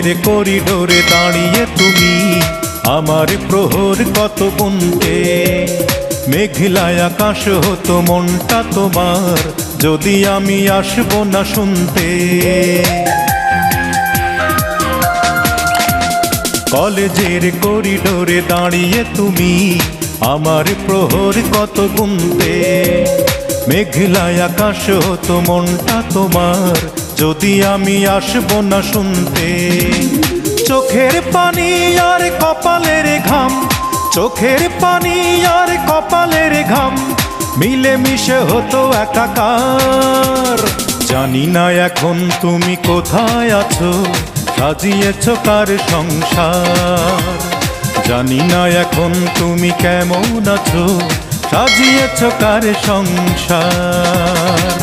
কলেজের করিডোরে দাঁড়িয়ে তুমি আমার প্রহর কত গুনতে। মেঘলায় আকাশ হতো মনটা তোমার যদি আমি আসবো না শুনতে। কলেজের করিডোরে দাঁড়িয়ে তুমি আমার প্রহর কত গুনতে। মেঘলায় আকাশ হতো মনটা তোমার যদি আমি আসবো না শুনতে। চোখের পানি আর কপালের ঘাম, চোখের পানি আর কপালের ঘাম মিলে মিশে হতো একাকার। জানি না এখন তুমি কোথায় আছো, সাজিয়েছ কার সংসার। জানি না এখন তুমি কেমন আছো, সাজিয়েছ কার সংসার।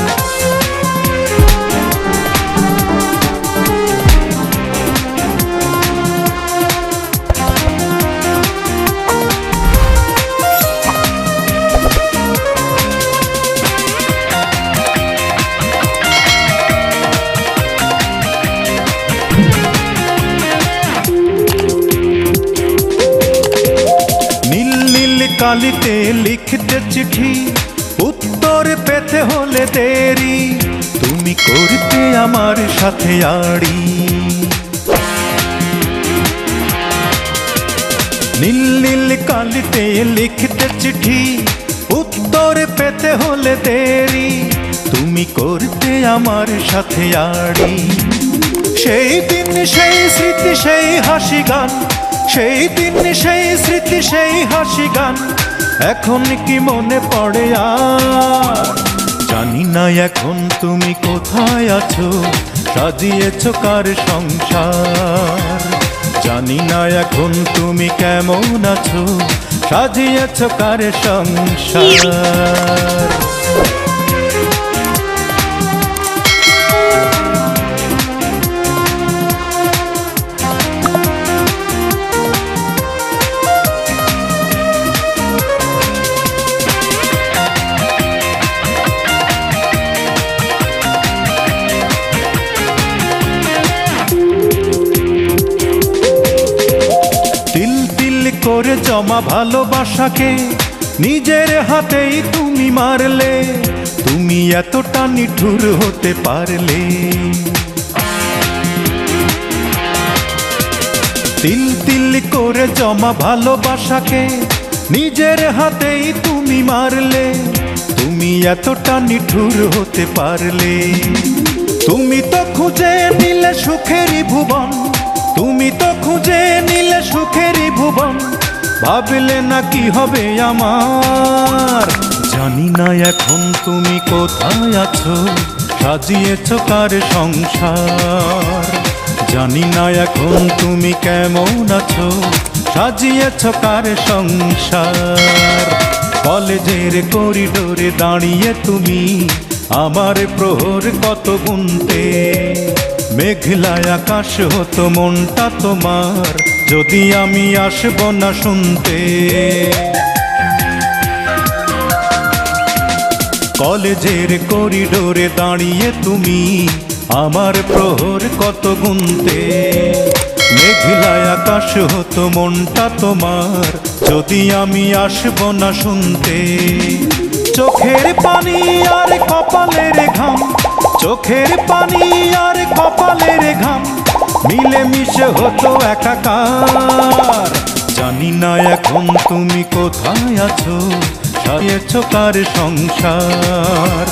কালিতে লিখতে চিঠি, উত্তর পেতে হলে দেরি, তুমি করতে আমার সাথে আড়ি। নীল নীল কালিতে লিখতে চিঠি, উত্তর পেতে হলে দেরি, তুমি করতে আমার সাথে আড়ি। সেই দিন সেই স্মৃতি সেই হাসি গান, সেই দিন সেই স্মৃতি সেই হাসি গান এখন কি মনে পড়ে আর। জানি না এখন তুমি কোথায় আছো, সাজিয়েছ কার সংসার। জানি না এখন তুমি কেমন আছো, সাজিয়েছ কার সংসার। করে জমা ভালোবাসাকে নিজের হাতেই তুমি মারলে, তুমি এতটা নিঠুর হতে পারলে। তিল তিল করে জমা ভালোবাসাকে নিজের হাতেই তুমি মারলে, তুমি এতটা নিঠুর হতে পারলে। তুমি তো খুঁজে নিলে সুখেরই ভুবন, তুমি তো খুঁজে নিলে সুখেরই ভুবন, ভাবলে না কি হবে আমার। জানি না এখন তুমি কোথায় আছো, সাজিয়েছ কার সংসার। জানি না এখন তুমি কেমন আছো, সাজিয়েছ কার সংসার। কলেজের করিডোরে দাঁড়িয়ে তুমি আমার প্রহর কত গুনতে। মেঘলায় আকাশ হতো মনটা তোমার যদি আমি আসবো না শুনতে। কলেজের করিডোরে দাঁড়িয়ে তুমি আমার প্রহর কত গুনতে। মেঘলায় আকাশ হতো মনটা তোমার যদি আমি আসবো না শুনতে। চোখের পানি আর কপালের ঘাম, চোখের পানি আর কপালের ঘাম মিলে মিশে হতো একাকার। জানি না এখন তুমি কোথায় আছো, সাজিয়েছ কার সংসার।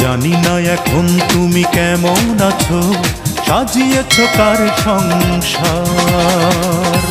জানি না এখন তুমি কেমন আছো, সাজিয়েছ কার সংসার।